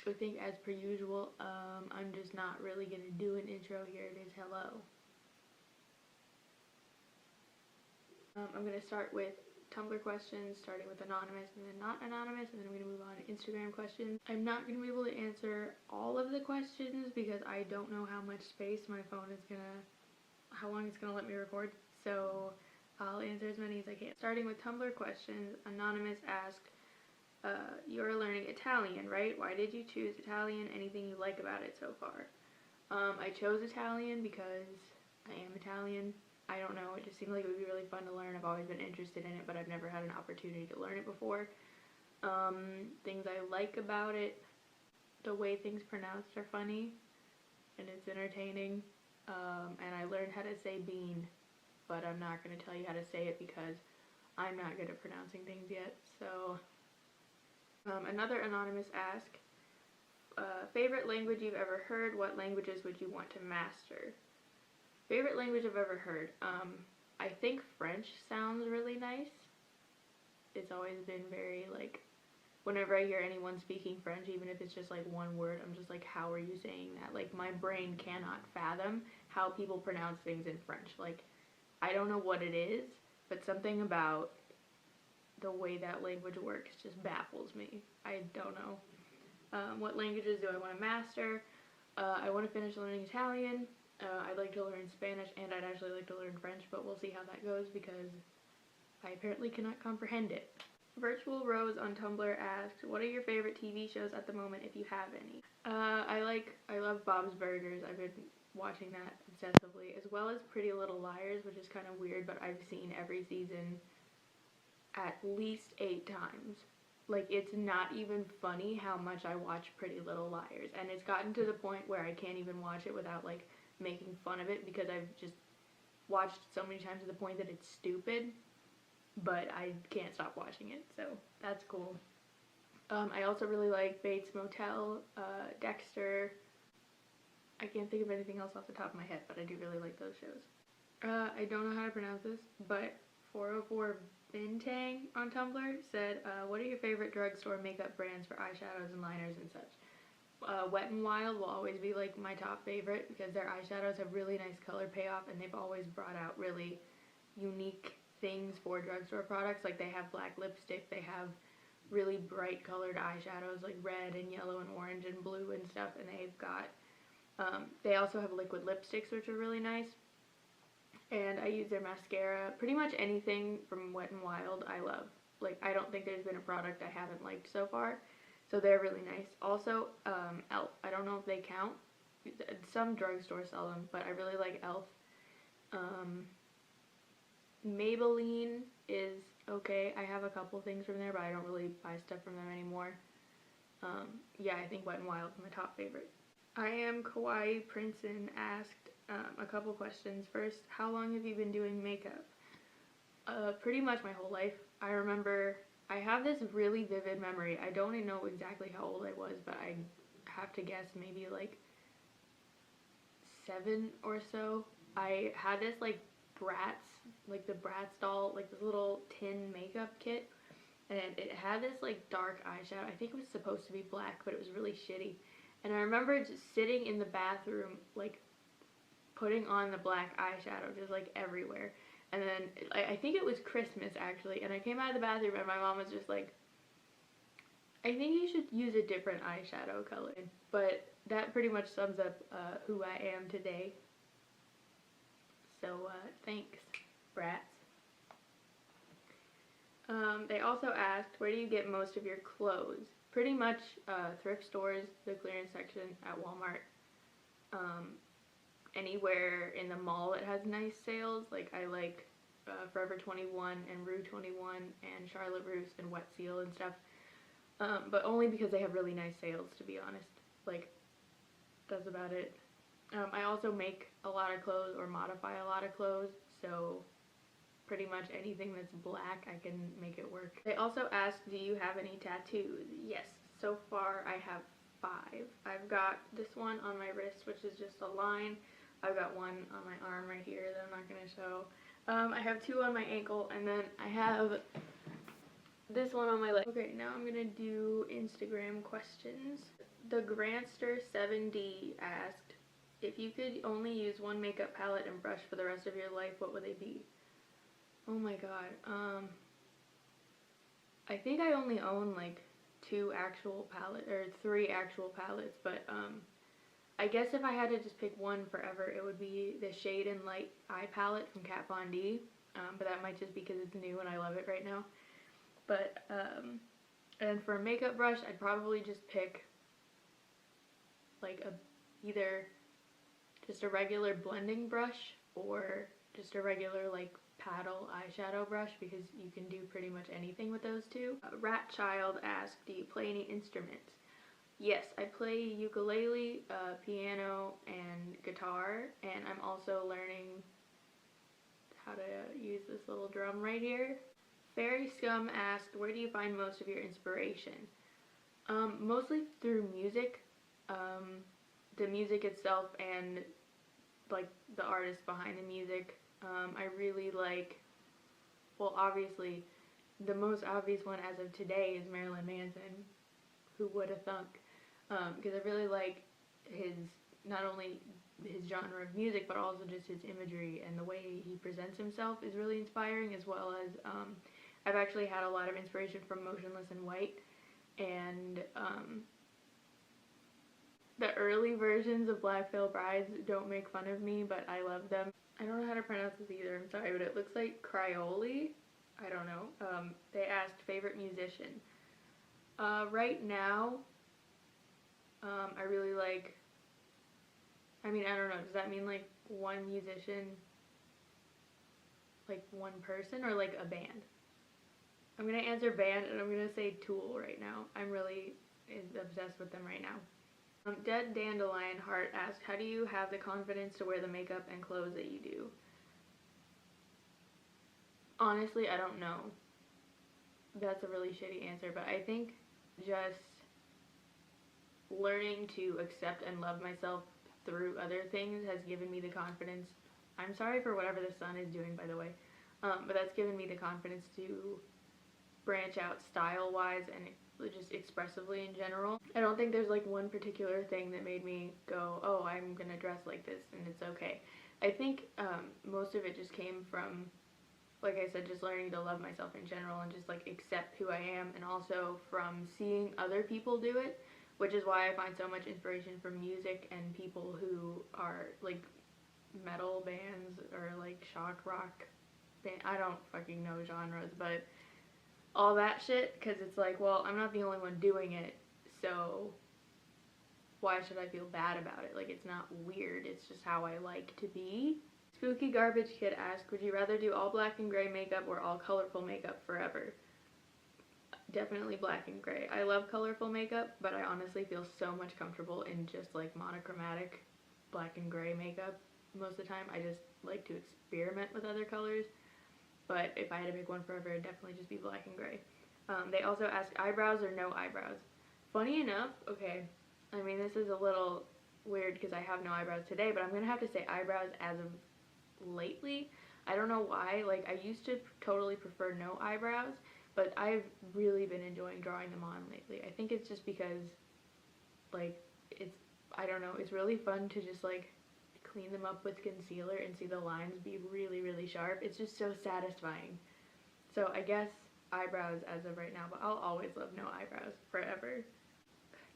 I think as per usual, I'm just not really going to do an intro. Here it is. Hello. I'm going to start with Tumblr questions, starting with anonymous and then not anonymous, and then I'm going to move on to Instagram questions. I'm not going to be able to answer all of the questions because I don't know how much space my phone is going to, how long it's going to let me record, so I'll answer as many as I can. Starting with Tumblr questions, anonymous asked, you're learning Italian, right? Why did you choose Italian? Anything you like about it so far? I chose Italian because I am Italian. I don't know, it just seemed like it would be really fun to learn. I've always been interested in it, but I've never had an opportunity to learn it before. Things I like about it, the way things pronounced are funny, and it's entertaining. And I learned how to say bean, but I'm not going to tell you how to say it because I'm not good at pronouncing things yet. So, another anonymous ask, favorite language you've ever heard, what languages would you want to master? Favorite language I've ever heard, I think French sounds really nice. It's always been very, like, whenever I hear anyone speaking French, even if it's just like one word, I'm just like, how are you saying that? Like, my brain cannot fathom how people pronounce things in French. Like, I don't know what it is, but something about the way that language works just baffles me. I don't know. What languages do I want to master? I want to finish learning Italian. I'd like to learn Spanish, and I'd actually like to learn French, but we'll see how that goes because I apparently cannot comprehend it. Virtual Rose on Tumblr asked, what are your favorite TV shows at the moment, if you have any? I love Bob's Burgers. I've been watching that obsessively, as well as Pretty Little Liars, which is kind of weird, but I've seen every season at least 8 times. Like, it's not even funny how much I watch Pretty Little Liars, and it's gotten to the point where I can't even watch it without, like, making fun of it because I've just watched so many times to the point that it's stupid, but I can't stop watching it, so that's cool. I also really like Bates Motel, Dexter. I can't think of anything else off the top of my head, but I do really like those shows. I don't know how to pronounce this, but 404 Bintang on Tumblr said, what are your favorite drugstore makeup brands for eyeshadows and liners and such? Wet n Wild will always be like my top favorite because their eyeshadows have really nice color payoff, and they've always brought out really unique things for drugstore products. Like, they have black lipstick, they have really bright colored eyeshadows like red and yellow and orange and blue and stuff, and they've got they also have liquid lipsticks, which are really nice. And I use their mascara. Pretty much anything from Wet n Wild I love. Like, I don't think there's been a product I haven't liked so far. So they're really nice. Also, e.l.f. I don't know if they count. Some drugstores sell them, but I really like e.l.f. Maybelline is okay. I have a couple things from there, but I don't really buy stuff from them anymore. Yeah, I think Wet n Wild is my top favorite. I am Kawaii Princeton asked a couple questions. First, how long have you been doing makeup? Pretty much my whole life. I remember, I have this really vivid memory. I don't even know exactly how old I was, but I have to guess maybe like 7 or so. I had this like Bratz, like the Bratz doll, like this little tin makeup kit, and it had this like dark eyeshadow. I think it was supposed to be black, but it was really shitty. And I remember just sitting in the bathroom, like putting on the black eyeshadow just like everywhere. And then I think it was Christmas actually, and I came out of the bathroom and my mom was just like, I think you should use a different eyeshadow color. But that pretty much sums up who I am today. So thanks, brats. They also asked, where do you get most of your clothes? Pretty much thrift stores, the clearance section at Walmart. Anywhere in the mall that has nice sales. Like, I like Forever 21 and Rue 21 and Charlotte Russe and Wet Seal and stuff. But only because they have really nice sales, to be honest. Like, that's about it. I also make a lot of clothes or modify a lot of clothes, so pretty much anything that's black, I can make it work. They also asked, do you have any tattoos? Yes, so far I have 5. I've got this one on my wrist, which is just a line. I've got one on my arm right here that I'm not going to show. I have 2 on my ankle, and then I have this one on my leg. Okay, now I'm going to do Instagram questions. The Grantster 7D asked, if you could only use one makeup palette and brush for the rest of your life, what would they be? Oh my god. I think I only own like 2 actual palettes, or 3 actual palettes, but I guess if I had to just pick one forever, it would be the Shade and Light eye palette from Kat Von D. But that might just be because it's new and I love it right now. But, and for a makeup brush, I'd probably just pick like either just a regular blending brush or just a regular like paddle eyeshadow brush, because you can do pretty much anything with those two. Rat Child asked, do you play any instruments? Yes, I play ukulele, piano, and guitar, and I'm also learning how to use this little drum right here. Fairy Scum asked, where do you find most of your inspiration? Mostly through music, the music itself and like the artist behind the music. I really like, well, obviously the most obvious one as of today is Marilyn Manson. Who would have thunk? Because I really like his, not only his genre of music, but also just his imagery, and the way he presents himself is really inspiring, as well as I've actually had a lot of inspiration from Motionless in White, and the early versions of Black Veil Brides don't make fun of me, but I love them. I don't know how to pronounce this either, I'm sorry, but it looks like Cryoli. I don't know. They asked favorite musician. Right now, I really like, I mean, I don't know, does that mean like one musician, like one person, or like a band? I'm gonna answer band, and I'm gonna say Tool right now. I'm really obsessed with them right now. Dead Dandelion Heart asked, how do you have the confidence to wear the makeup and clothes that you do? Honestly, I don't know. That's a really shitty answer, but I think just learning to accept and love myself through other things has given me the confidence. I'm sorry for whatever the sun is doing, by the way, but that's given me the confidence to branch out style-wise and just expressively in general. I don't think there's like one particular thing that made me go, oh, I'm gonna dress like this and it's okay. I think most of it just came from, like I said, just learning to love myself in general and just like accept who I am, and also from seeing other people do it, which is why I find so much inspiration from music and people who are like metal bands or like shock rock band. I don't fucking know genres, but all that shit, because it's like, well, I'm not the only one doing it, so why should I feel bad about it? Like, it's not weird, it's just how I like to be. Spooky Garbage Kid asked, would you rather do all black and gray makeup or all colorful makeup forever? Definitely black and gray. I love colorful makeup, but I honestly feel so much comfortable in just like monochromatic black and gray makeup most of the time. I just like to experiment with other colors, but if I had to pick one forever, it'd definitely just be black and gray. They also asked eyebrows or no eyebrows. Funny enough, okay, I mean, this is a little weird because I have no eyebrows today, but I'm gonna have to say eyebrows as of lately. I don't know why. Like, I used to totally prefer no eyebrows, but I've really been enjoying drawing them on lately. I think it's just because, like, it's, I don't know, it's really fun to just like clean them up with concealer and see the lines be really, really sharp. It's just so satisfying. So I guess eyebrows as of right now, but I'll always love no eyebrows forever.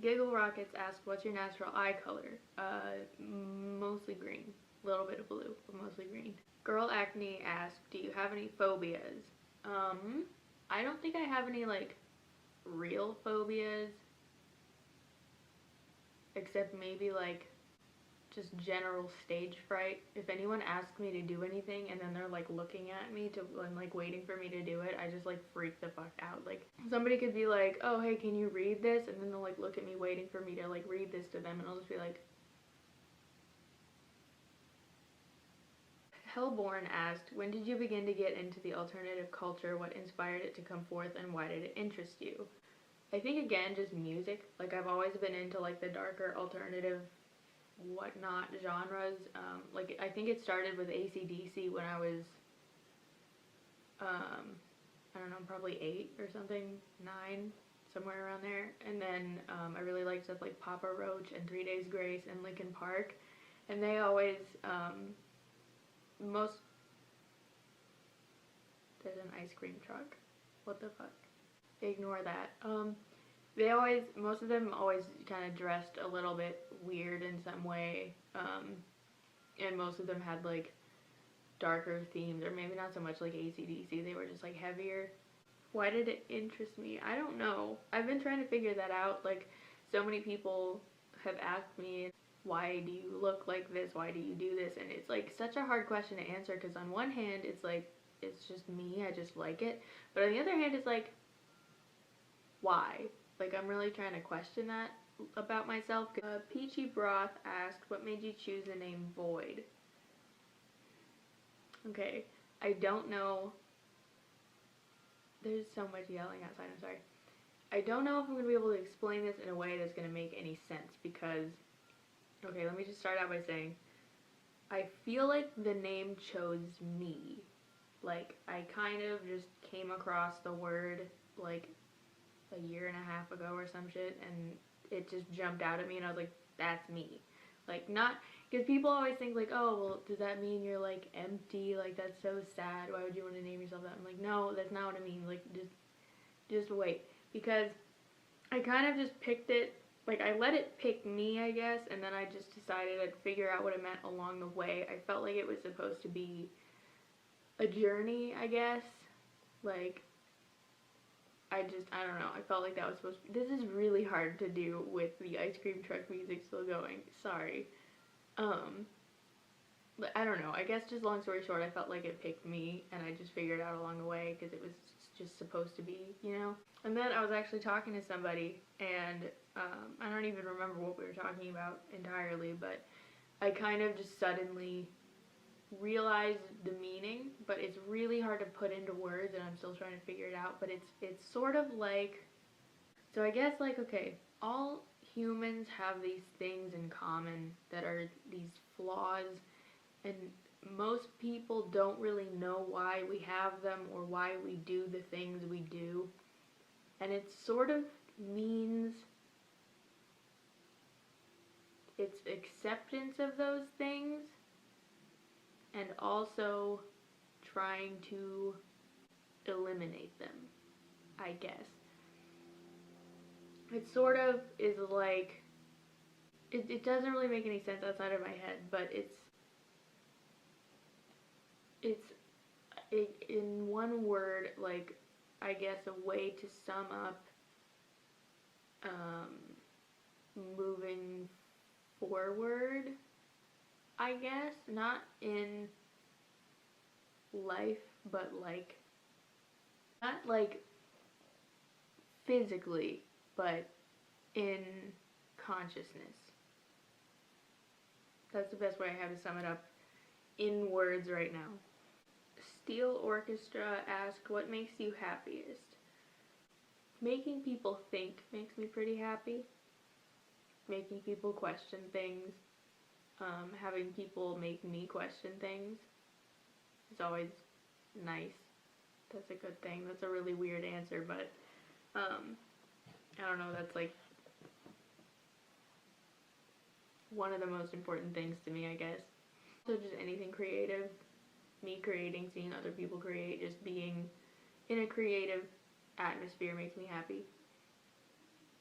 Giggle Rockets asked, what's your natural eye color? Mostly green. A little bit of blue, but mostly green. Girl Acne asked, do you have any phobias? I don't think I have any like real phobias, except maybe like just general stage fright. If anyone asks me to do anything and then they're like looking at me and like waiting for me to do it, I just like freak the fuck out. Like, somebody could be like, oh hey, can you read this? And then they'll like look at me waiting for me to like read this to them, and I'll just be like. Hellborn asked, when did you begin to get into the alternative culture? What inspired it to come forth, and why did it interest you? I think, again, just music. Like, I've always been into like the darker alternative whatnot genres. Like, I think it started with AC/DC when I was I don't know, probably 8 or something, 9, somewhere around there. And then I really liked stuff like Papa Roach and 3 Days Grace and Linkin Park. And they always, most, there's an ice cream truck. What the fuck? Ignore that. They always, most of them always kind of dressed a little bit weird in some way. And most of them had like darker themes, or maybe not so much like AC/DC, they were just like heavier. Why did it interest me? I don't know. I've been trying to figure that out. Like, so many people have asked me, why do you look like this? Why do you do this? And it's like such a hard question to answer, because on one hand, it's like, it's just me, I just like it. But on the other hand, it's like, why? Like, I'm really trying to question that about myself. Peachy Broth asked, what made you choose the name Void? Okay, I don't know. There's so much yelling outside, I'm sorry. I don't know if I'm going to be able to explain this in a way that's going to make any sense, because, okay, let me just start out by saying, I feel like the name chose me. Like, I kind of just came across the word, like, a year and a half ago or some shit, and it just jumped out at me, and I was like, that's me. Like, not, because people always think, like, oh, well, does that mean you're, like, empty? Like, that's so sad. Why would you want to name yourself that? I'm like, no, that's not what I mean. Like, just wait. Because I kind of just picked it, like, I let it pick me, I guess, and then I just decided I'd figure out what it meant along the way. I felt like it was supposed to be a journey, I guess. Like, I don't know. I felt like that was supposed to be. This is really hard to do with the ice cream truck music still going. Sorry. But I don't know. I guess just long story short, I felt like it picked me, and I just figured it out along the way because it was just supposed to be, you know? And then I was actually talking to somebody, and I don't even remember what we were talking about entirely, but I kind of just suddenly realized the meaning, but it's really hard to put into words, and I'm still trying to figure it out. But it's sort of like, so I guess, like, okay, all humans have these things in common that are these flaws, and most people don't really know why we have them or why we do the things we do. And it sort of means it's acceptance of those things, and also trying to eliminate them, I guess. It sort of is like, it doesn't really make any sense outside of my head, but it's in one word, like, I guess a way to sum up moving forward, I guess, not in life, but like, not like physically, but in consciousness. That's the best way I have to sum it up in words right now. Steel Orchestra asked, what makes you happiest? Making people think makes me pretty happy. Making people question things. Having people make me question things is always nice. That's a good thing. That's a really weird answer, but I don't know, that's like one of the most important things to me, I guess. So just anything creative, me creating, seeing other people create, just being in a creative atmosphere makes me happy.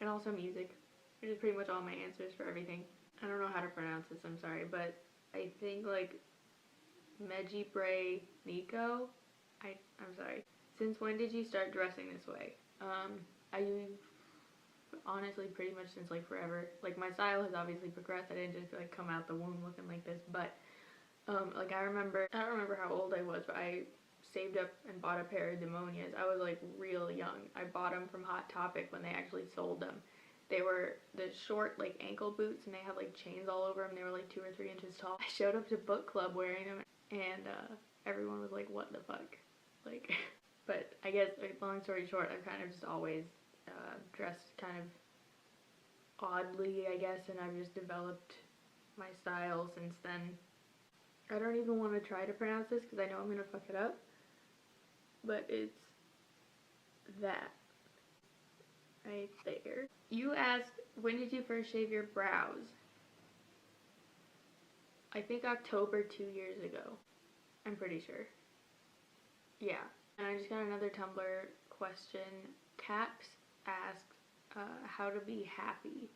And also music, which is pretty much all my answers for everything. I don't know how to pronounce this, I'm sorry, but I think like Mejibre Nico, I'm sorry. Since when did you start dressing this way? I honestly pretty much since like forever. Like, my style has obviously progressed. I didn't just like come out the womb looking like this, but like I don't remember how old I was, but I saved up and bought a pair of Demonias. I was like real young. I bought them from Hot Topic when they actually sold them. They were the short like ankle boots, and they had like chains all over them. They were like 2 or 3 inches tall. I showed up to book club wearing them, and everyone was like, what the fuck? Like, but I guess, like, long story short, I've kind of just always dressed kind of oddly, I guess, and I've just developed my style since then. I don't even want to try to pronounce this because I know I'm going to fuck it up, but it's that. right there. You asked, when did you first shave your brows? I think October 2 years ago. I'm pretty sure. Yeah. And I just got another Tumblr question. Caps asked how to be happy.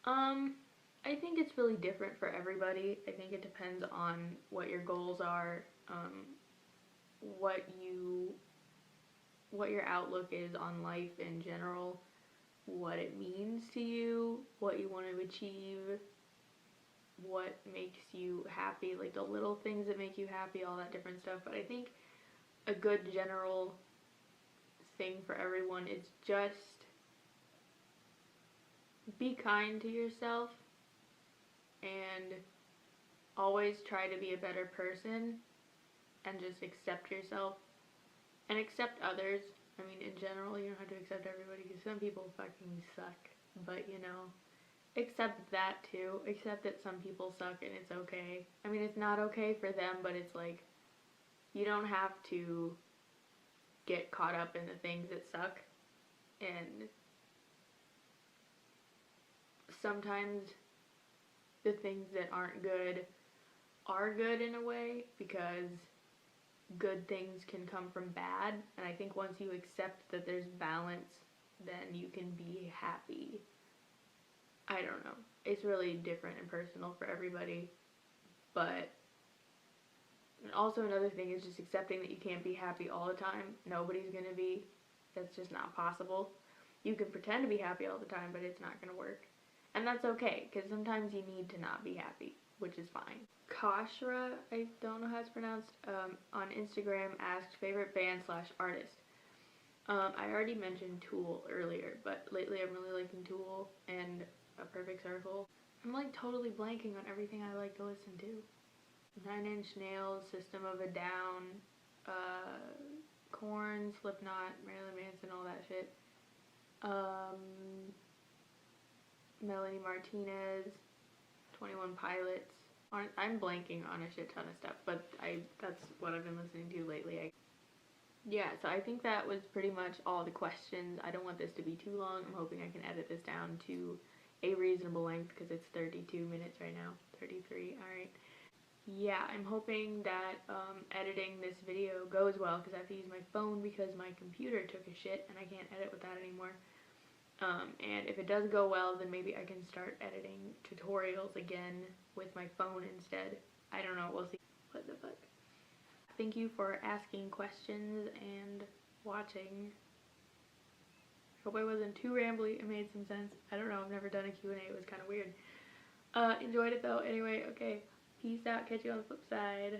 I think it's really different for everybody. I think it depends on what your goals are, what your outlook is on life in general, what it means to you, what you want to achieve, what makes you happy, like the little things that make you happy, all that different stuff. But I think a good general thing for everyone is just be kind to yourself and always try to be a better person and just accept yourself and accept others. I mean, in general, you don't have to accept everybody because some people fucking suck, but you know, accept that too. Accept that some people suck and it's okay. I mean, it's not okay for them, but it's like, you don't have to get caught up in the things that suck, and sometimes the things that aren't good are good in a way, because good things can come from bad, and I think once you accept that there's balance, then you can be happy. I don't know. It's really different and personal for everybody, but also another thing is just accepting that you can't be happy all the time. Nobody's gonna be. That's just not possible. You can pretend to be happy all the time, but it's not gonna work. And that's okay, because sometimes you need to not be happy, which is fine. Kashra, I don't know how it's pronounced, on Instagram asked favorite band / artist. I already mentioned Tool earlier, but lately I'm really liking Tool and A Perfect Circle. I'm like totally blanking on everything I like to listen to. 9 Inch Nails, System of a Down, Korn, Slipknot, Marilyn Manson, all that shit. Melanie Martinez, 21 Pilots. I'm blanking on a shit ton of stuff, but that's what I've been listening to lately. Yeah, so I think that was pretty much all the questions. I don't want this to be too long. I'm hoping I can edit this down to a reasonable length because it's 32 minutes right now. 33, alright. Yeah, I'm hoping that editing this video goes well because I have to use my phone because my computer took a shit and I can't edit with that anymore. And if it does go well, then maybe I can start editing tutorials again with my phone instead. I don't know, we'll see. What the fuck? Thank you for asking questions and watching. Hope I wasn't too rambly. It made some sense. I don't know, I've never done a Q&A. It was kind of weird. Enjoyed it though. Anyway, okay. Peace out. Catch you on the flip side.